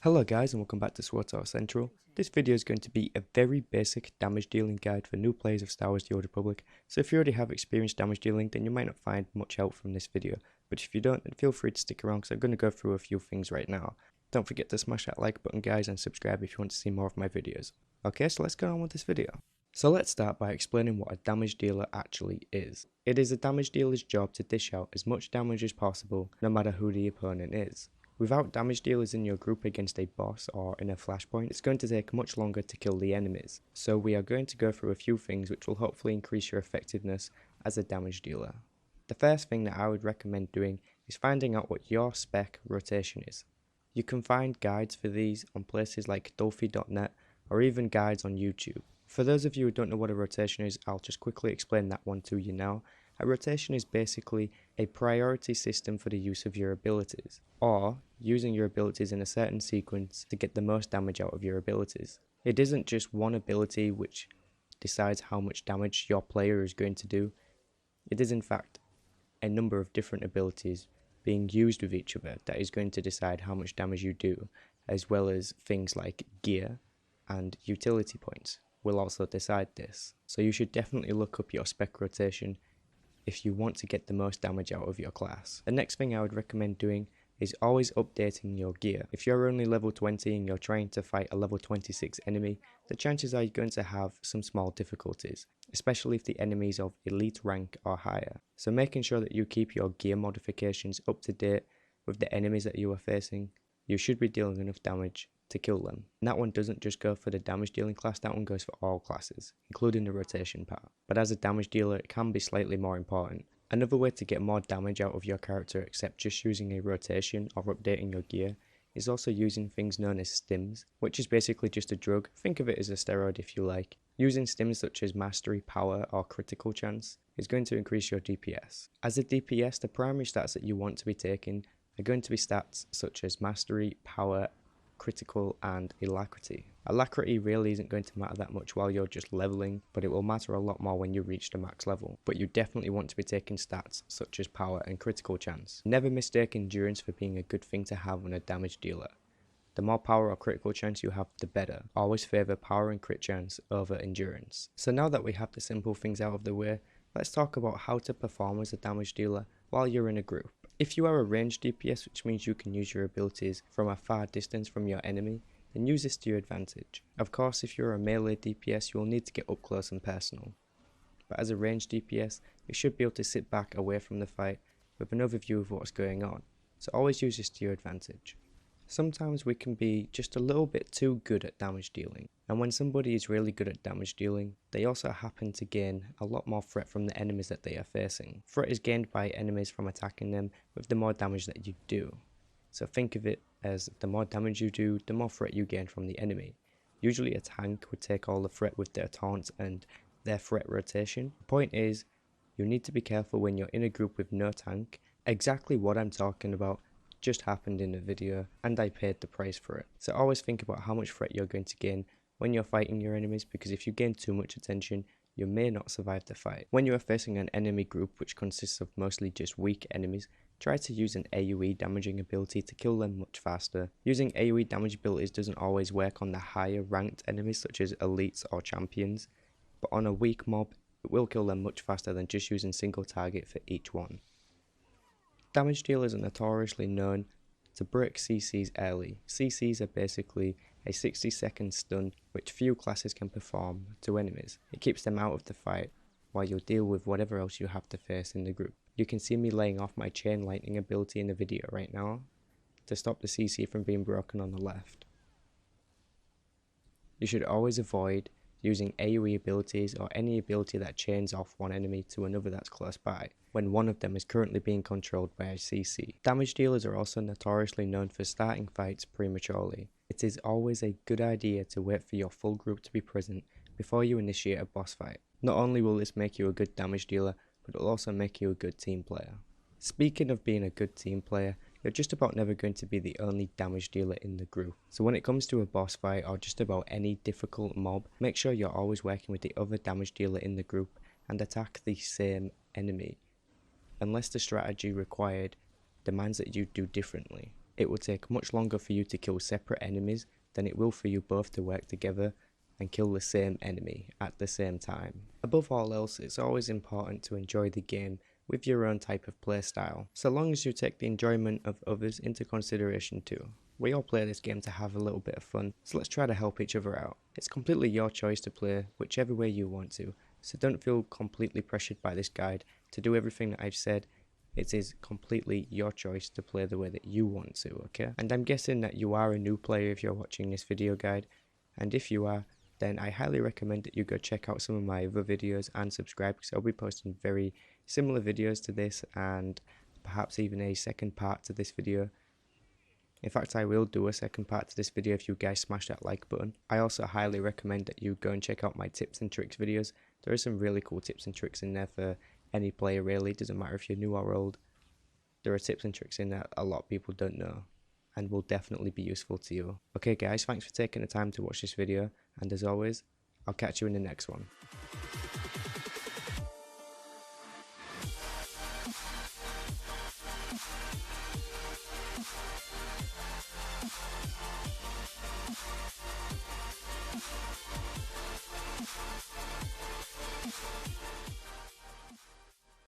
Hello guys and welcome back to SWTOR Central. This video is going to be a very basic damage dealing guide for new players of Star Wars: The Old Republic. So if you already have experienced damage dealing, then you might not find much help from this video. But if you don't, then feel free to stick around because I'm going to go through a few things right now. Don't forget to smash that like button guys and subscribe if you want to see more of my videos. Okay, so let's get on with this video. So let's start by explaining what a damage dealer actually is. It is a damage dealer's job to dish out as much damage as possible, no matter who the opponent is. Without damage dealers in your group against a boss or in a flashpoint, it's going to take much longer to kill the enemies. So we are going to go through a few things which will hopefully increase your effectiveness as a damage dealer. The first thing that I would recommend doing is finding out what your spec rotation is. You can find guides for these on places like Dolphy.net or even guides on YouTube. For those of you who don't know what a rotation is, I'll just quickly explain that one to you now. A rotation is basically a priority system for the use of your abilities, or using your abilities in a certain sequence to get the most damage out of your abilities. It isn't just one ability which decides how much damage your player is going to do. It is in fact a number of different abilities being used with each other that is going to decide how much damage you do, as well as things like gear and utility points will also decide this. So you should definitely look up your spec rotation if you want to get the most damage out of your class. The next thing I would recommend doing is always updating your gear. If you're only level 20 and you're trying to fight a level 26 enemy, the chances are you're going to have some small difficulties, especially if the enemy is of elite rank or higher. So making sure that you keep your gear modifications up to date with the enemies that you are facing, you should be dealing enough damage to kill them. And that one doesn't just go for the damage dealing class, that one goes for all classes, including the rotation part. But as a damage dealer, it can be slightly more important. Another way to get more damage out of your character except just using a rotation or updating your gear is also using things known as stims, which is basically just a drug. Think of it as a steroid if you like. Using stims such as mastery, power or critical chance is going to increase your DPS. As a DPS, the primary stats that you want to be taking are going to be stats such as mastery, power, critical and alacrity. Alacrity really isn't going to matter that much while you're just leveling, but it will matter a lot more when you reach the max level. But you definitely want to be taking stats such as power and critical chance. Never mistake endurance for being a good thing to have on a damage dealer. The more power or critical chance you have, the better. Always favour power and crit chance over endurance. So now that we have the simple things out of the way, let's talk about how to perform as a damage dealer while you're in a group. If you are a ranged DPS, which means you can use your abilities from a far distance from your enemy, then use this to your advantage. Of course, if you're a melee DPS, you will need to get up close and personal. But as a ranged DPS, you should be able to sit back away from the fight with an overview of what's going on. So always use this to your advantage. Sometimes we can be just a little bit too good at damage dealing, and when somebody is really good at damage dealing, they also happen to gain a lot more threat from the enemies that they are facing. Threat is gained by enemies from attacking them with the more damage that you do. So think of it as the more damage you do, the more threat you gain from the enemy. Usually a tank would take all the threat with their taunts and their threat rotation. The point is, you need to be careful when you're in a group with no tank. Exactly what I'm talking about just happened in a video and I paid the price for it. So always think about how much threat you're going to gain when you're fighting your enemies, because if you gain too much attention, you may not survive the fight. When you are facing an enemy group which consists of mostly just weak enemies, try to use an AoE damaging ability to kill them much faster. Using AoE damage abilities doesn't always work on the higher ranked enemies such as elites or champions, but on a weak mob, it will kill them much faster than just using single target for each one. Damage dealers are notoriously known to break CCs early. CCs are basically a 60-second stun which few classes can perform to enemies. It keeps them out of the fight while you deal with whatever else you have to face in the group. You can see me laying off my chain lightning ability in the video right now to stop the CC from being broken on the left. You should always avoid using AoE abilities or any ability that chains off one enemy to another that's close by, when one of them is currently being controlled by a CC. Damage dealers are also notoriously known for starting fights prematurely. It is always a good idea to wait for your full group to be present before you initiate a boss fight. Not only will this make you a good damage dealer, but it will also make you a good team player. Speaking of being a good team player, you're just about never going to be the only damage dealer in the group. So when it comes to a boss fight or just about any difficult mob, make sure you're always working with the other damage dealer in the group and attack the same enemy, unless the strategy required demands that you do differently. it will take much longer for you to kill separate enemies than it will for you both to work together and kill the same enemy at the same time. Above all else, it's always important to enjoy the game with your own type of playstyle, so long as you take the enjoyment of others into consideration too. We all play this game to have a little bit of fun, so let's try to help each other out. It's completely your choice to play whichever way you want to, so don't feel completely pressured by this guide to do everything that I've said. It is completely your choice to play the way that you want to, okay? And I'm guessing that you are a new player if you're watching this video guide, and if you are, then I highly recommend that you go check out some of my other videos and subscribe, because I'll be posting very similar videos to this and perhaps even a second part to this video. In fact, I will do a second part to this video if you guys smash that like button. I also highly recommend that you go and check out my tips and tricks videos. There are some really cool tips and tricks in there for any player really. It doesn't matter if you're new or old. There are tips and tricks in there a lot of people don't know and will definitely be useful to you. Okay guys, thanks for taking the time to watch this video, and as always, I'll catch you in the next one.